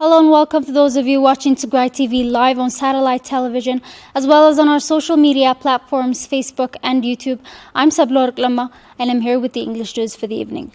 Hello and welcome to those of you watching Tigray TV live on satellite television, as well as on our social media platforms, Facebook and YouTube. I'm Sablor Lama, and I'm here with the English news for the evening.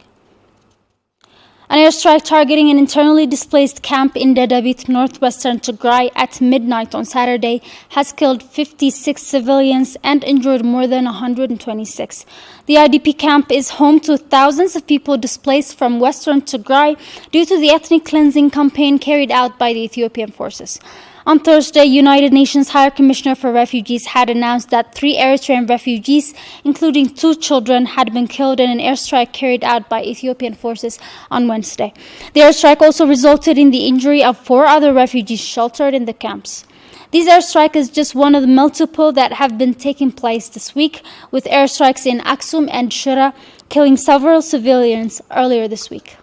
An airstrike targeting an internally displaced camp in Dedabit, northwestern Tigray at midnight on Saturday has killed 56 civilians and injured more than 126. The IDP camp is home to thousands of people displaced from western Tigray due to the ethnic cleansing campaign carried out by the Ethiopian forces. On Thursday, United Nations High Commissioner for Refugees had announced that 3 Eritrean refugees, including 2 children, had been killed in an airstrike carried out by Ethiopian forces on Wednesday. The airstrike also resulted in the injury of 4 other refugees sheltered in the camps. This airstrike is just one of the multiple that have been taking place this week, with airstrikes in Aksum and Shira killing several civilians earlier this week.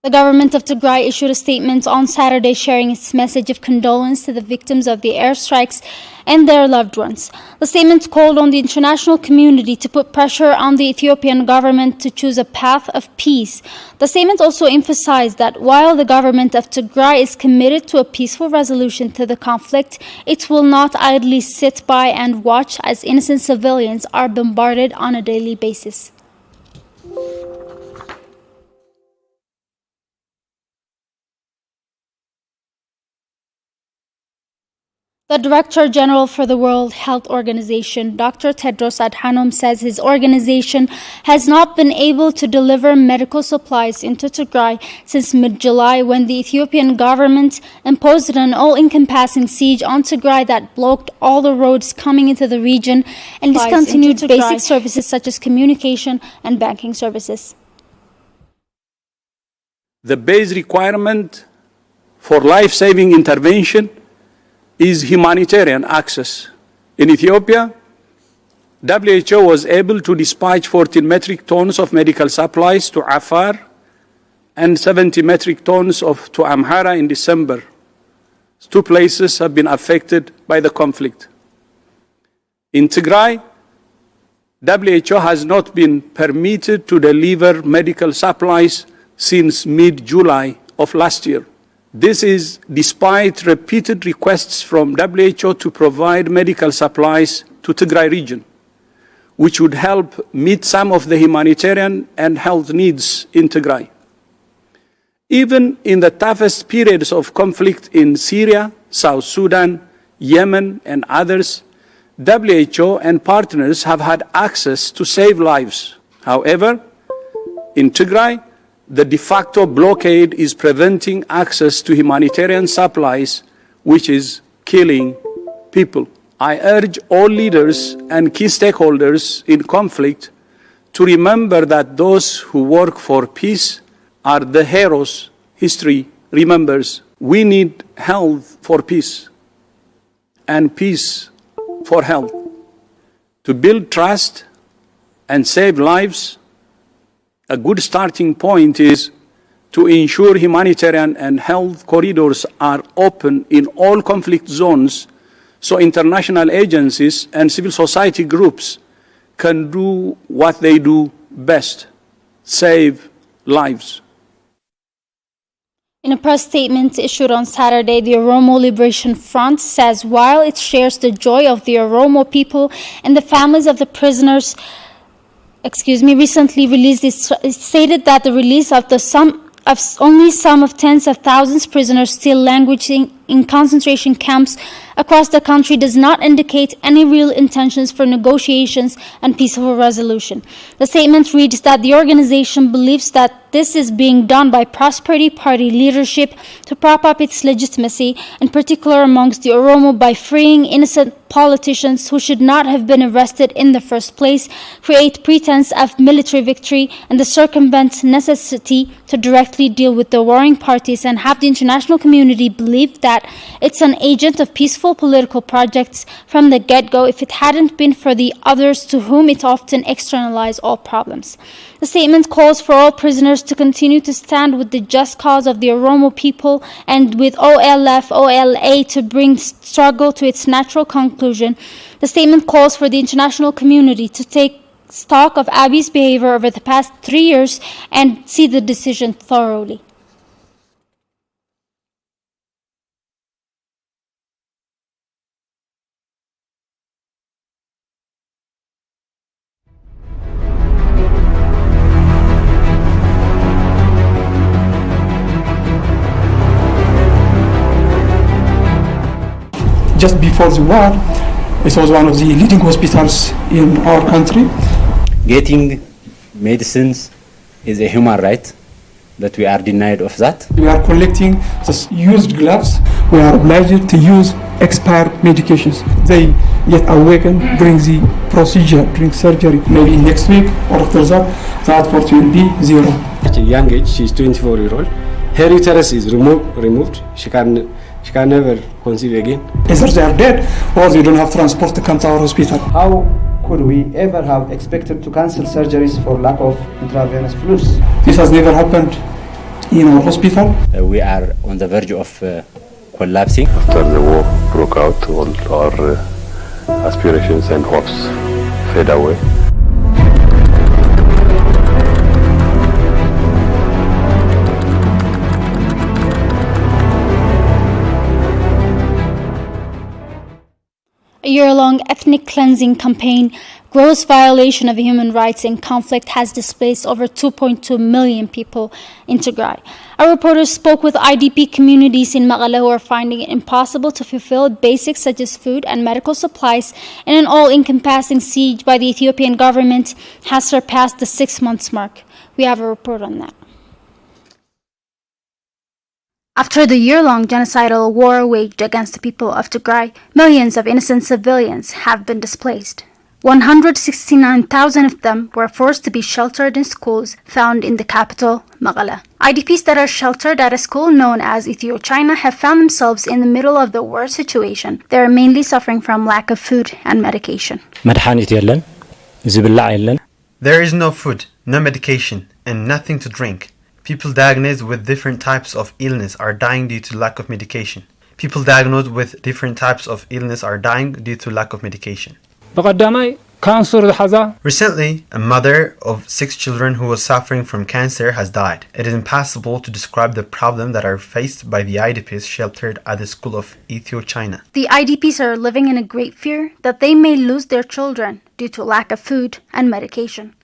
The government of Tigray issued a statement on Saturday sharing its message of condolence to the victims of the airstrikes and their loved ones. The statement called on the international community to put pressure on the Ethiopian government to choose a path of peace. The statement also emphasized that while the government of Tigray is committed to a peaceful resolution to the conflict, it will not idly sit by and watch as innocent civilians are bombarded on a daily basis. The Director General for the World Health Organization, Dr. Tedros Adhanom, says his organization has not been able to deliver medical supplies into Tigray since mid-July, when the Ethiopian government imposed an all-encompassing siege on Tigray that blocked all the roads coming into the region and discontinued basic services such as communication and banking services. The base requirement for life-saving intervention is humanitarian access. In Ethiopia, WHO was able to dispatch 14 metric tons of medical supplies to Afar and 70 metric tons to Amhara in December. 2 places have been affected by the conflict. In Tigray, WHO has not been permitted to deliver medical supplies since mid-July of last year. This is despite repeated requests from WHO to provide medical supplies to Tigray region, which would help meet some of the humanitarian and health needs in Tigray. Even in the toughest periods of conflict in Syria, South Sudan, Yemen, and others, WHO and partners have had access to save lives. However, in Tigray, the de facto blockade is preventing access to humanitarian supplies, which is killing people. I urge all leaders and key stakeholders in conflict to remember that those who work for peace are the heroes history remembers. We need health for peace and peace for health. To build trust and save lives, a good starting point is to ensure humanitarian and health corridors are open in all conflict zones so international agencies and civil society groups can do what they do best, save lives. In a press statement issued on Saturday, the Oromo Liberation Front says while it shares the joy of the Oromo people and the families of the prisoners recently released, it stated that the release of only some of tens of thousands of prisoners still languishing in concentration camps across the country does not indicate any real intentions for negotiations and peaceful resolution. The statement reads that the organization believes that this is being done by Prosperity Party leadership to prop up its legitimacy, in particular amongst the Oromo, by freeing innocent politicians who should not have been arrested in the first place, create pretense of military victory, and circumvent necessity to directly deal with the warring parties, and have the international community believe that it's an agent of peaceful political projects from the get-go if it hadn't been for the others to whom it often externalizes all problems. The statement calls for all prisoners to continue to stand with the just cause of the Oromo people and with OLF, OLA to bring struggle to its natural conclusion. The statement calls for the international community to take stock of Abiy's behavior over the past 3 years and see the decision thoroughly. Just before the war, it was one of the leading hospitals in our country. Getting medicines is a human right, but we are denied of that. We are collecting just used gloves. We are obliged to use expired medications. They get awakened during the procedure, during surgery, maybe next week or after that, the output will be zero. At a young age, she's 24-year-old. Her uterus is removed. She can never conceive again. Either they are dead or they don't have transport to come to our hospital. How could we ever have expected to cancel surgeries for lack of intravenous fluids? This has never happened in our hospital. We are on the verge of collapsing. After the war broke out, all our aspirations and hopes fade away. A year-long ethnic cleansing campaign, gross violation of human rights in conflict has displaced over 2.2 million people in Tigray. Our reporters spoke with IDP communities in Mekelle who are finding it impossible to fulfill basics such as food and medical supplies, and an all-encompassing siege by the Ethiopian government has surpassed the 6 months mark. We have a report on that. After the year-long genocidal war waged against the people of Tigray, millions of innocent civilians have been displaced. 169,000 of them were forced to be sheltered in schools found in the capital, Mekelle. IDPs that are sheltered at a school known as Ethio-China have found themselves in the middle of the war situation. They are mainly suffering from lack of food and medication. There is no food, no medication, and nothing to drink. People diagnosed with different types of illness are dying due to lack of medication. People diagnosed with different types of illness are dying due to lack of medication. Recently, a mother of 6 children who was suffering from cancer has died. It is impossible to describe the problem that are faced by the IDPs sheltered at the school of Ethio-China. The IDPs are living in a great fear that they may lose their children due to lack of food and medication.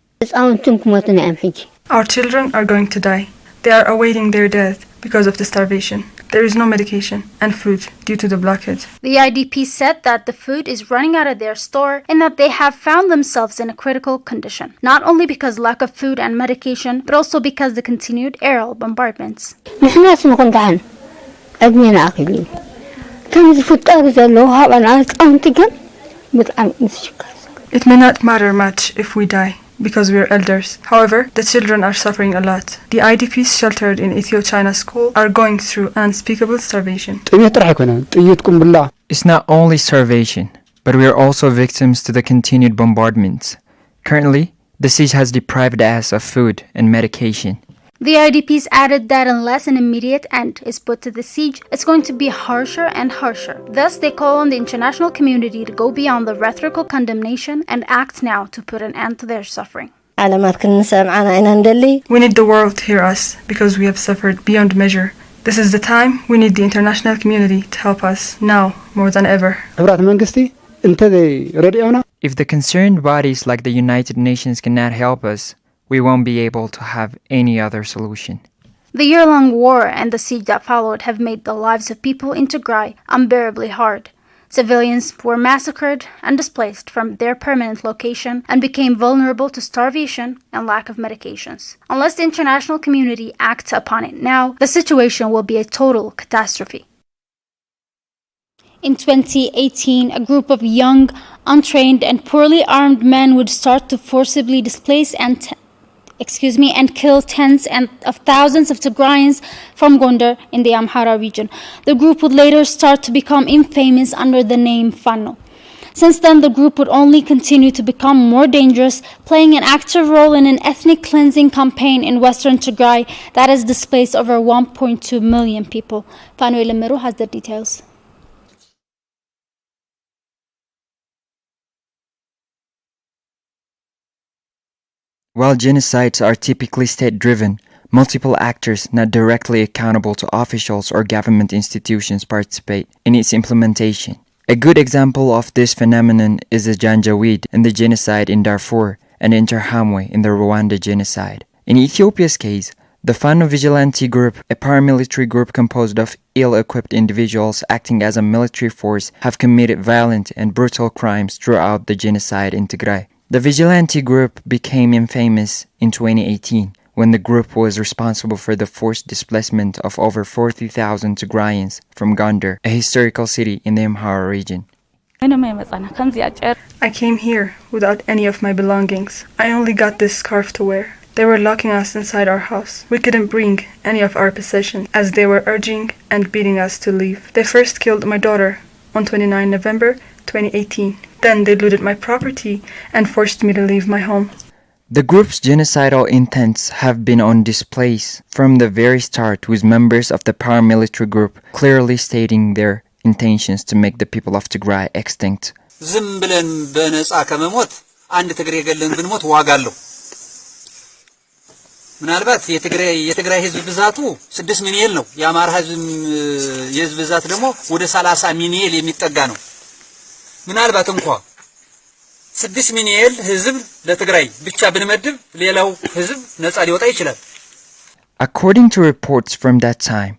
Our children are going to die. They are awaiting their death because of the starvation. There is no medication and food due to the blockade. The IDP said that the food is running out of their store and that they have found themselves in a critical condition, not only because lack of food and medication, but also because the continued aerial bombardments. It may not matter much if we die, because we are elders. However, the children are suffering a lot. The IDPs sheltered in Ethio-China school are going through unspeakable starvation. It's not only starvation, but we are also victims to the continued bombardments. Currently, the siege has deprived us of food and medication. The IDPs added that unless an immediate end is put to the siege, it's going to be harsher and harsher. Thus, they call on the international community to go beyond the rhetorical condemnation and act now to put an end to their suffering. We need the world to hear us because we have suffered beyond measure. This is the time we need the international community to help us now more than ever. If the concerned bodies like the United Nations cannot help us, we won't be able to have any other solution. The year-long war and the siege that followed have made the lives of people in Tigray unbearably hard. Civilians were massacred and displaced from their permanent location and became vulnerable to starvation and lack of medications. Unless the international community acts upon it now, the situation will be a total catastrophe. In 2018, a group of young, untrained, and poorly armed men would start to forcibly displace and kill tens of thousands of Tigrayans from Gondar in the Amhara region. The group would later start to become infamous under the name Fano. Since then, the group would only continue to become more dangerous, playing an active role in an ethnic cleansing campaign in western Tigray that has displaced over 1.2 million people. Fano Ilemiru has the details. While genocides are typically state-driven, multiple actors not directly accountable to officials or government institutions participate in its implementation. A good example of this phenomenon is the Janjaweed in the genocide in Darfur and Interahamwe in the Rwanda genocide. In Ethiopia's case, the Fano Vigilante Group, a paramilitary group composed of ill-equipped individuals acting as a military force, have committed violent and brutal crimes throughout the genocide in Tigray. The Vigilante Group became infamous in 2018 when the group was responsible for the forced displacement of over 40,000 Tigrayans from Gondar, a historical city in the Amhara region. I came here without any of my belongings. I only got this scarf to wear. They were locking us inside our house. We couldn't bring any of our possessions as they were urging and beating us to leave. They first killed my daughter on 29 November 2018. Then they looted my property and forced me to leave my home. The group's genocidal intents have been on display from the very start, with members of the paramilitary group clearly stating their intentions to make the people of Tigray extinct. ዝም ብለን በነጻ ከመሞት አንድ ትግሬ ገለን ብንሞት ዋጋለው ምናልባት የትግራይ ህዝብ ብዛቱ 6 ሚሊዮን ነው የአማራ ህዝብ ብዛት ደግሞ ወደ 30 ሚሊዮን የሚጠጋ ነው ምናልባት እንኳን 6 ሚሊዮን ህዝብ ለትግራይ ብቻ ብንመድብ ሌላው ህዝብ ነጻ ሊወጣ ይችላል According to reports from that time,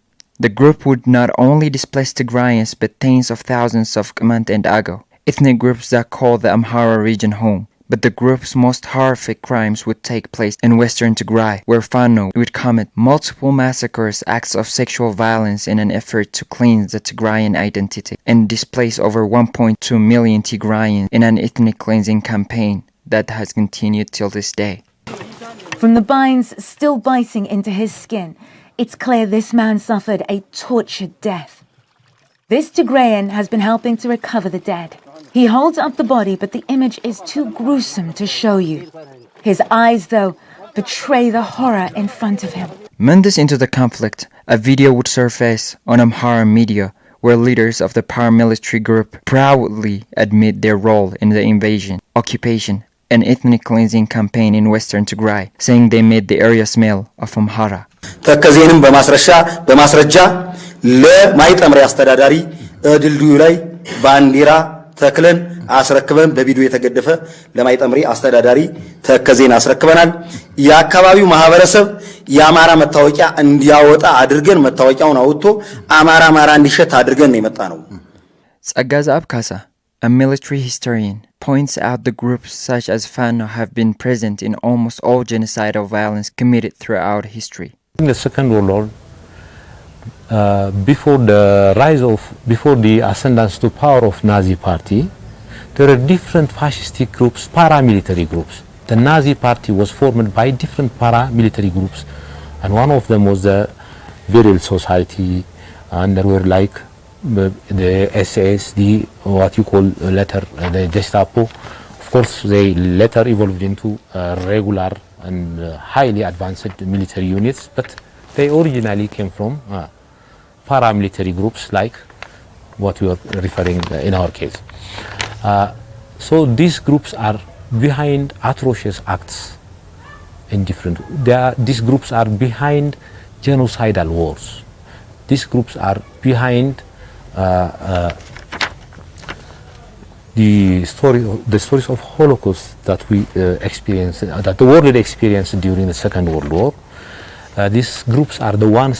the group would not only displace Tigrayans but tens of thousands of Kamant and Ago, ethnic groups that call the Amhara region home. But the group's most horrific crimes would take place in western Tigray, where Fano would commit multiple massacres, acts of sexual violence in an effort to cleanse the Tigrayan identity, and displace over 1.2 million Tigrayans in an ethnic cleansing campaign that has continued till this day. From the binds still biting into his skin, it's clear this man suffered a tortured death. This Tigrayan has been helping to recover the dead. He holds up the body, but the image is too gruesome to show you. His eyes, though, betray the horror in front of him. Months into the conflict, a video would surface on Amhara media where leaders of the paramilitary group proudly admit their role in the invasion, occupation, and ethnic cleansing campaign in western Tigray, saying they made the area smell of Amhara. ተከዜንም በማስረጃ ለማይጠምሪ አስተዳዳሪ ድልድዩ ላይ ባንዲራ ተክለን አስረክበን በቪዲዮ የተገደፈ ለማይጠምሪ አስተዳዳሪ ተከዜን አስረክበናል የአካባቢው ማህበረሰብ የአማራ መታወቂያ እንዲያወጣ አድርገን መታወቂያውን አውጥቶ አማራ እንዲሸት አድርገን ነው የመጣ ነው Tsagazab Kasa, a military historian, points out the groups such as Fano have been present in almost all genocidal violence committed throughout history. In the Second World War, before the ascendance to power of Nazi party, there are different fascistic groups, paramilitary groups. The Nazi party was formed by different paramilitary groups, and one of them was the Virile Society, and there were like the SS, what you call later the Gestapo. Of course, they later evolved into regular and highly advanced military units, but they originally came from paramilitary groups like what we are referring in our case. So these groups are behind atrocious acts in different. These groups are behind genocidal wars. These groups are behind the stories of Holocaust that we experienced, that the world experienced during the Second World War. These groups are the ones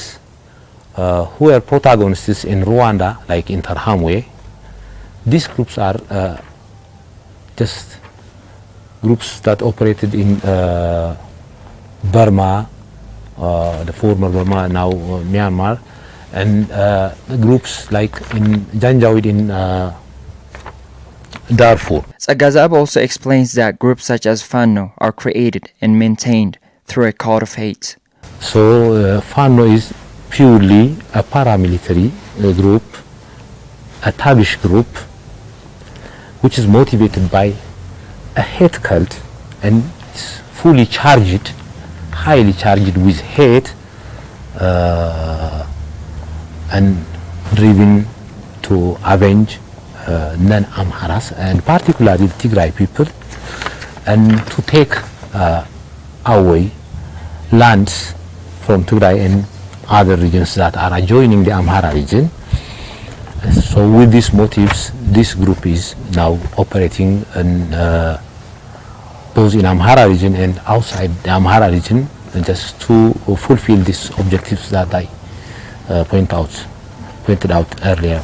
who are protagonists in Rwanda, like Interahamwe. These groups are just groups that operated in Burma, the former Burma, now Myanmar, and groups like in Janjaweed in Darfur. Tsagazab also explains that groups such as Fano are created and maintained through a code of hate. So Fano is purely a paramilitary group, a tabish group, which is motivated by a hate cult and is fully charged, highly charged with hate, and driven to avenge non-Amharas and particularly the Tigray people, and to take away lands from Tigray and other regions that are adjoining the Amhara region. So with these motives, this group is now operating in, both in Amhara region and outside the Amhara region, just to fulfill these objectives that I pointed out earlier.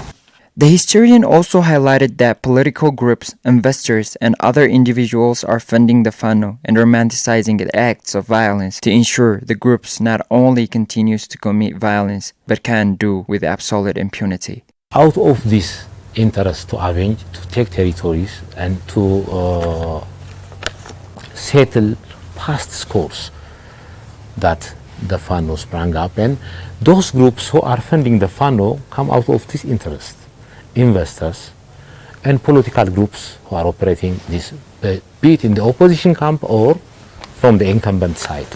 The historian also highlighted that political groups, investors, and other individuals are funding the Fano and romanticizing the acts of violence to ensure the groups not only continues to commit violence, but can do with absolute impunity. Out of this interest to avenge, to take territories, and to settle past scores that the Fano sprang up, and those groups who are funding the Fano come out of this interest. Investors and political groups who are operating this, be it in the opposition camp or from the incumbent side,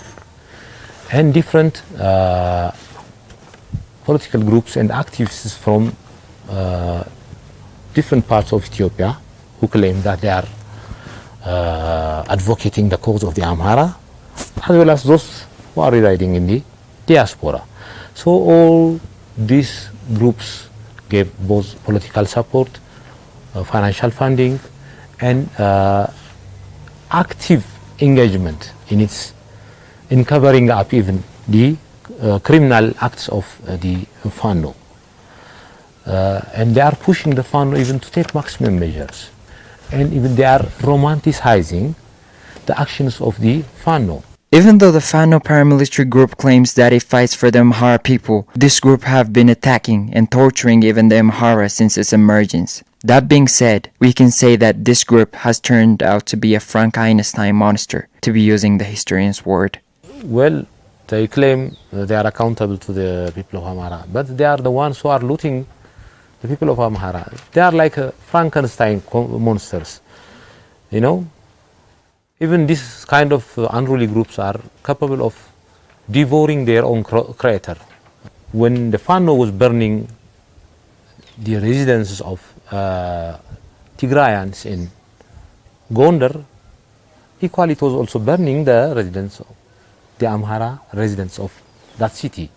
and different political groups and activists from different parts of Ethiopia who claim that they are advocating the cause of the Amhara, as well as those who are residing in the diaspora. So all these groups gave both political support, financial funding, and active engagement in covering up even the criminal acts of the Fano. And they are pushing the Fano even to take maximum measures, and even they are romanticizing the actions of the Fano. Even though the Fano paramilitary group claims that it fights for the Amhara people, this group have been attacking and torturing even the Amhara since its emergence. That being said, we can say that this group has turned out to be a Frankenstein monster, to be using the historian's word. Well, they claim they are accountable to the people of Amhara, but they are the ones who are looting the people of Amhara. They are like Frankenstein monsters, you know. Even this kind of unruly groups are capable of devouring their own creator. When the Fano was burning the residences of Tigrayans in Gondar, equally it was also burning the residents of the Amhara residents of that city,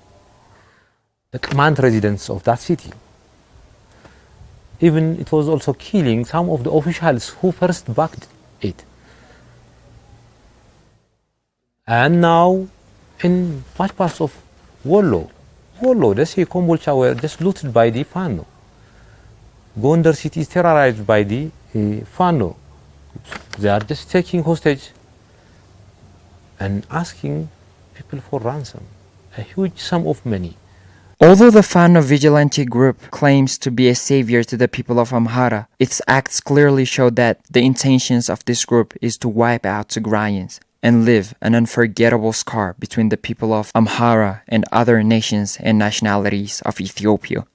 the command residents of that city. Even it was also killing some of the officials who first backed it. And now, in much parts of Wollo, they say Kombolcha were just looted by the Fano. Gondar city is terrorized by the Fano. They are just taking hostage and asking people for ransom, a huge sum of money. Although the Fano vigilante group claims to be a savior to the people of Amhara, its acts clearly show that the intentions of this group is to wipe out Tigrayans and leave an unforgettable scar between the people of Amhara and other nations and nationalities of Ethiopia.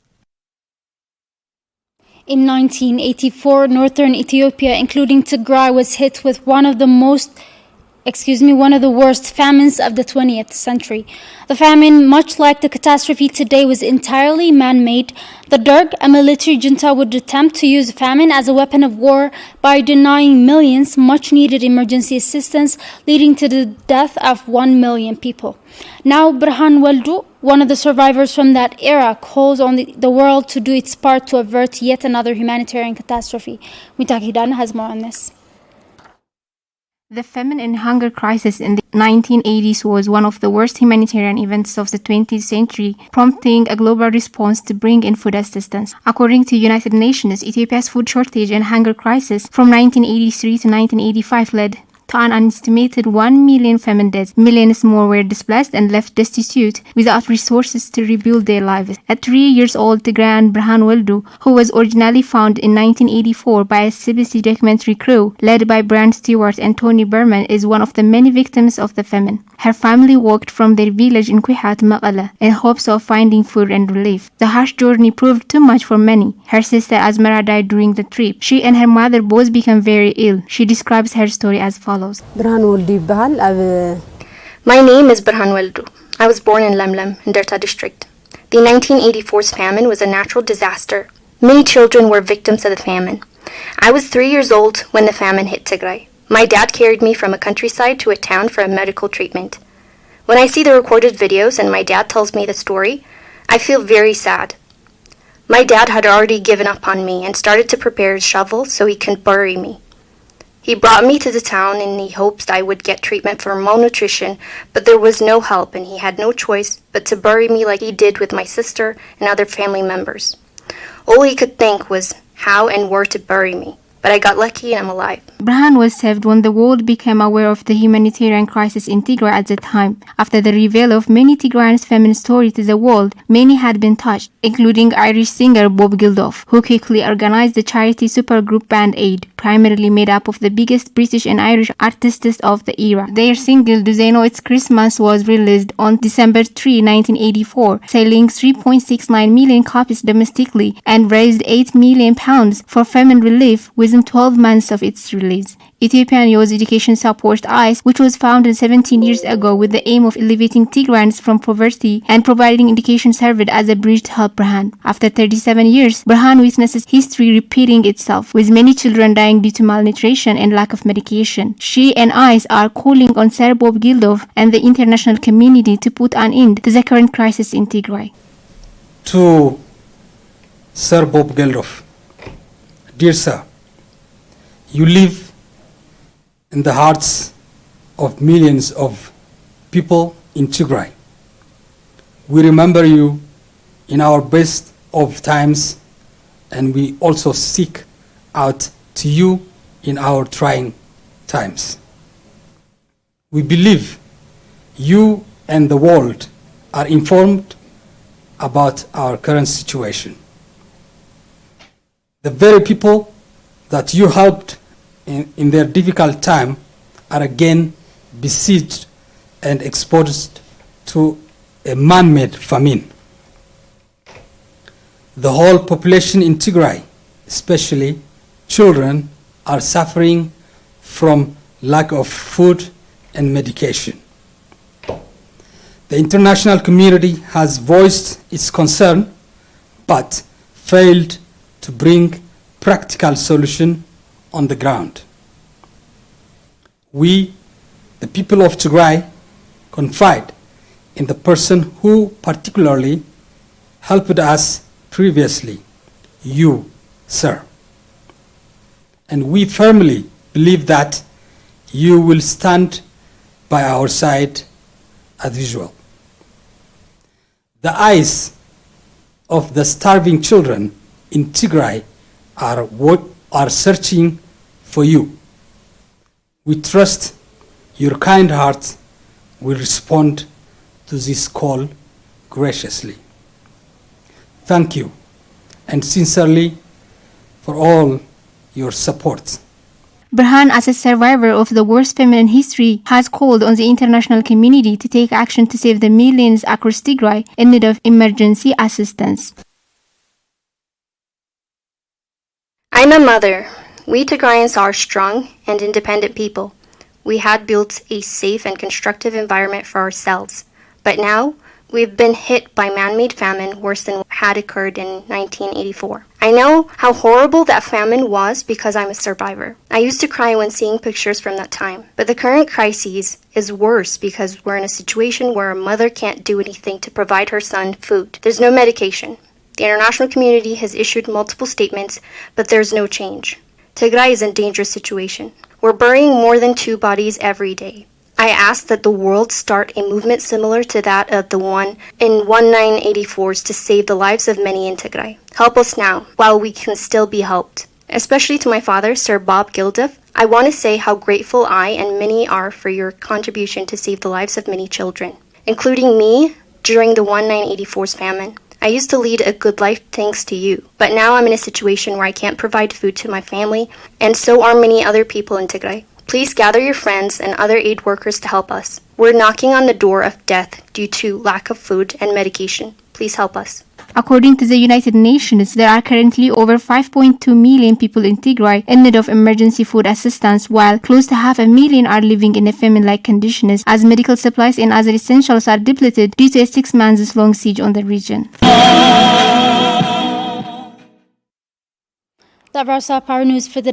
In 1984, northern Ethiopia, including Tigray, was hit with one of the worst famines of the 20th century. The famine, much like the catastrophe today, was entirely man-made. The Derg, a military junta, would attempt to use famine as a weapon of war by denying millions much-needed emergency assistance, leading to the death of 1 million people. Now, Birhan Waldu, one of the survivors from that era, calls on the world to do its part to avert yet another humanitarian catastrophe. Mitakidan has more on this. The famine and hunger crisis in the 1980s was one of the worst humanitarian events of the 20th century, prompting a global response to bring in food assistance. According to United Nations, Ethiopia's food shortage and hunger crisis from 1983 to 1985 led to an estimated 1 million famine deaths. Millions more were displaced and left destitute without resources to rebuild their lives. At 3 years old, Tigran Birhan Waldu, who was originally found in 1984 by a CBC documentary crew led by Brian Stewart and Tony Berman, is one of the many victims of the famine. Her family walked from their village in Kuhat, Maqala, in hopes of finding food and relief. The harsh journey proved too much for many. Her sister Azmara died during the trip. She and her mother both became very ill. She describes her story as follows. My name is Birhan Waldu. I was born in Lemlem, in Derta district. The 1984 famine was a natural disaster. Many children were victims of the famine. I was 3 years old when the famine hit Tigray. My dad carried me from a countryside to a town for a medical treatment. When I see the recorded videos and my dad tells me the story, I feel very sad. My dad had already given up on me and started to prepare his shovel so he can bury me. He brought me to the town in the hopes I would get treatment for malnutrition, but there was no help and he had no choice but to bury me like he did with my sister and other family members. All he could think was how and where to bury me, but I got lucky and I'm alive. Burhan was saved when the world became aware of the humanitarian crisis in Tigray at the time. After the reveal of many Tigrayans' famine story to the world, many had been touched, including Irish singer Bob Geldof, who quickly organized the charity supergroup Band Aid, primarily made up of the biggest British and Irish artists of the era. Their single Do They Know It's Christmas was released on December 3, 1984, selling 3.69 million copies domestically and raised £8 million for famine relief within 12 months of its release. Ethiopian Youth Education Support ICE, which was founded 17 years ago with the aim of elevating Tigrayans from poverty and providing education, served as a bridge to help Burhan. After 37 years, Burhan witnesses history repeating itself, with many children dying due to malnutrition and lack of medication. She and ICE are calling on Sir Bob Geldof and the international community to put an end to the current crisis in Tigray. To Sir Bob Geldof, dear sir, you live in the hearts of millions of people in Tigray. We remember you in our best of times, and we also seek out to you in our trying times. We believe you and the world are informed about our current situation. The very people that you helped in their difficult time are again besieged and exposed to a man-made famine. The whole population in Tigray, especially children, are suffering from lack of food and medication. The international community has voiced its concern, but failed to bring practical solution on the ground. We, the people of Tigray, confide in the person who particularly helped us previously, you, sir. And we firmly believe that you will stand by our side as usual. The eyes of the starving children in Tigray are searching for you. We trust your kind heart will respond to this call graciously. Thank you, and sincerely, for all your support. Burhan, as a survivor of the worst famine in history, has called on the international community to take action to save the millions across Tigray in need of emergency assistance. I'm a mother. We Tigrayans are strong and independent people. We had built a safe and constructive environment for ourselves. But now, we've been hit by man-made famine worse than had occurred in 1984. I know how horrible that famine was because I'm a survivor. I used to cry when seeing pictures from that time. But the current crisis is worse because we're in a situation where a mother can't do anything to provide her son food. There's no medication. The international community has issued multiple statements, but there's no change. Tigray is in a dangerous situation. We're burying more than 2 bodies every day. I ask that the world start a movement similar to that of the one in 1984s to save the lives of many in Tigray. Help us now, while we can still be helped. Especially to my father, Sir Bob Geldof, I want to say how grateful I and many are for your contribution to save the lives of many children, including me during the 1984's famine. I used to lead a good life thanks to you, but now I'm in a situation where I can't provide food to my family, and so are many other people in Tigray. Please gather your friends and other aid workers to help us. We're knocking on the door of death due to lack of food and medication. Please help us. According to the United Nations, there are currently over 5.2 million people in Tigray in need of emergency food assistance, while close to 500,000 are living in famine-like conditions as medical supplies and other essentials are depleted due to a 6 months long siege on the region. That wraps up our news for the day.